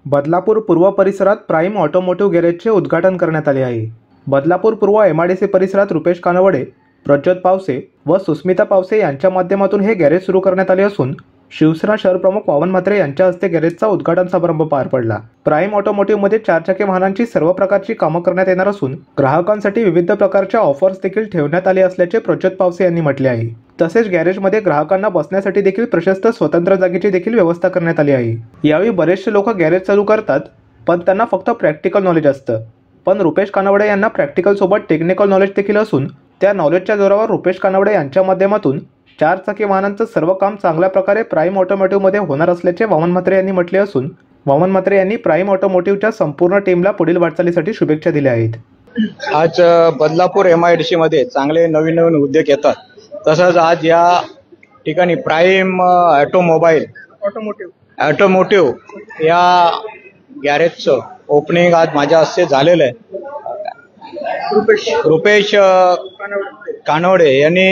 बदलापूर पूर्व परिसरात prime automotive गॅरेजचे उद्घाटन करण्यात आले आहे। बदलापूर पूर्व एमआयडीसी परिसरात रुपेश कानवडे, प्रज्योत पावसे व सुस्मिता पावसे यांच्या माध्यमातून हे गॅरेज सुरू करण्यात आले असून शिवसेना शहर प्रमुख वामन म्हात्रे यांच्या हस्ते गॅरेजचा उद्घाटन समारंभ पार पडला। प्राईम ऑटोमोटिव्हमध्ये 4 चाकी वाहनांची सर्व प्रकारची कामं करण्यात येणार असून ग्राहकांसाठी विविध प्रकारच्या ऑफर्स देखील ठेवण्यात आले असल्याचे प्रज्योत पावसे यांनी म्हटले आहे। तसेच गॅरेजमध्ये ग्राहकांना बसण्यासाठी देखील प्रशस्त स्वतंत्र जागेची देखील व्यवस्था करण्यात आली आहे। यावेळी बरेचसे लोक गॅरेज चालू करतात पण त्यांना फक्त प्रॅक्टिकल नॉलेज असतं, पण रुपेश कानवडे यांना प्रॅक्टिकल सोबत टेक्निकल नॉलेज देखील असून त्या नॉलेजच्या जोरावर रुपेश कानवडे यांच्या माध्यमातून 4 चाकी वाहनांचं सर्व काम चांगल्या प्रकारे प्राईम ऑटोमोटिव्हमध्ये होणार असल्याचे वामन म्हात्रे यांनी म्हटले असून वामन म्हात्रे यांनी प्राईम ऑटोमोटिव्हच्या संपूर्ण टीमला पुढील वाटचालीसाठी शुभेच्छा दिल्या आहेत। आज बदलापूर एमआयडीसी मध्ये चांगले नवीन उद्योग येतात, तसंच आज या ठिकाणी प्राईम ऑटोमोटिव्ह या गॅरेजचं ओपनिंग आज माझ्या हस्ते झालेलं आहे। रुपेश कानवडे यांनी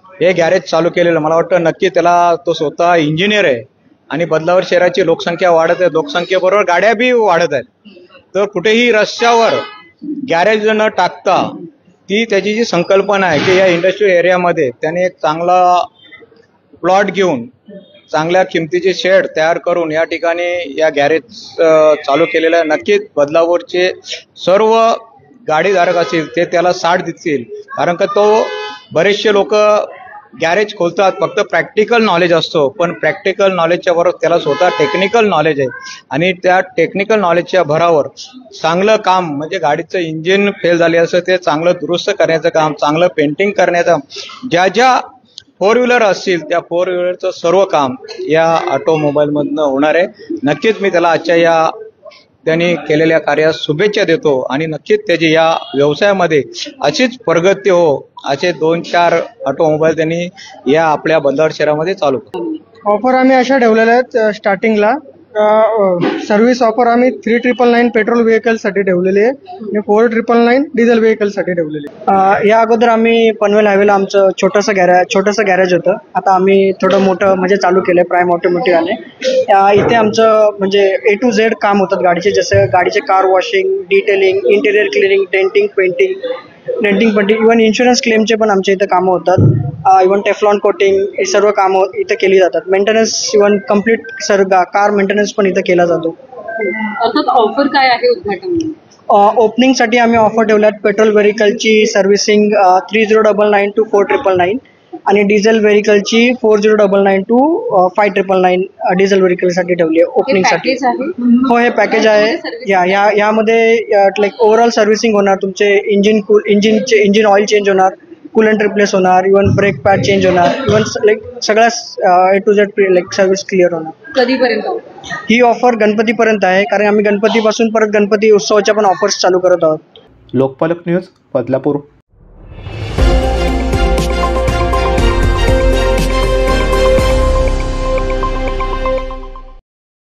हे गॅरेज चालू केलेलं, मला वाटतं नक्की त्याला तो स्वतः इंजिनियर आहे आणि बदलापूर शहराची लोकसंख्या वाढत आहे, लोकसंख्येबरोबर गाड्या बी वाढत आहेत, तर कुठेही रस्त्यावर गॅरेज न टाकता ती त्याची जी संकल्पना आहे की या इंडस्ट्रियल एरियामध्ये त्याने एक चांगला प्लॉट घेऊन चांगल्या किमतीचे शेड तयार करून या ठिकाणी या गॅरेज चालू केलेलं आहे। नक्कीच बदलापूरचे सर्व गाडीधारक असतील ते त्याला साथ देतील, कारण का तो बरेचसे लोक गॅरेज खोलतात फक्त प्रॅक्टिकल नॉलेज असतो, पण प्रॅक्टिकल नॉलेजच्या बरोबर त्याला स्वतः टेक्निकल नॉलेज आहे आणि त्या टेक्निकल नॉलेजच्या भरावर चांगलं काम म्हणजे गाडीचं इंजिन फेल झाले असं ते चांगलं दुरुस्त करण्याचं काम, चांगलं पेंटिंग करण्याचं, ज्या 4 व्हीलर असतील त्या 4 व्हीलरचं सर्व काम या ऑटोमोबाईलमधनं होणार आहे। नक्कीच मी त्याला आजच्या या त्यांनी केलेल्या कार्यास शुभेच्छा देतो आणि नक्कीच त्याची या व्यवसायामध्ये अशीच प्रगती हो, असे 2-4 ऑटोमोबाईल त्यांनी या आपल्या बदलापूर शहरामध्ये चालू केले। ऑफर आम्ही अशा ठेवलेल्या आहेत स्टार्टिंगला सर्व्हिस ऑफर आम्ही 3999 पेट्रोल व्हेकलसाठी ठेवलेली आहे आणि 4999 डिझेल व्हेकलसाठी ठेवलेली आहे। या अगोदर आम्ही पनवेल हायवेला आमचं छोटंसं गॅरेज होतं, आता आम्ही थोडं मोठं म्हणजे चालू केलं प्राईम ऑटोमोटिव्हने। इथे आमचं म्हणजे A to Z काम होतात गाडीचे, जसं गाडीचे car washing, detailing, interior cleaning, denting painting, even insurance क्लेमचे पण आमच्या इथं कामं होतात, इव्हन टेफ्लॉन कोटिंग हे सर्व कामं इथं केली जातात। Maintenance even complete car maintenance पण इथं केला जातो। अर्थात ऑफर काय आहे उद्घाटन ओपनिंगसाठी आम्ही ऑफर ठेवल्यात पेट्रोल व्हेरिकलची सर्व्हिसिंग 3099 to 4999 आणि डिझेल व्हेरिकलची 4099 to 5999 डिझेल व्हेरिकलसाठी ठेवली आहे ओपनिंगसाठी। हो, हे पॅकेज आहे। यामध्ये लाईक ओव्हरऑल सर्व्हिसिंग होणार, तुमचे इंजिन ऑइल चेंज होणार, कूलंट रिप्लेस होणार, इव्हन ब्रेक पॅड चेंज होणार, इव्हन लाईक सगळ्या A to Z like service clear होणार। कधीपर्यंत ही ऑफर गणपतीपर्यंत आहे, कारण आम्ही गणपतीपासून परत गणपती उत्सवाच्या पण ऑफर्स चालू करत आहोत। लोकपालक न्यूज, बदलापूर।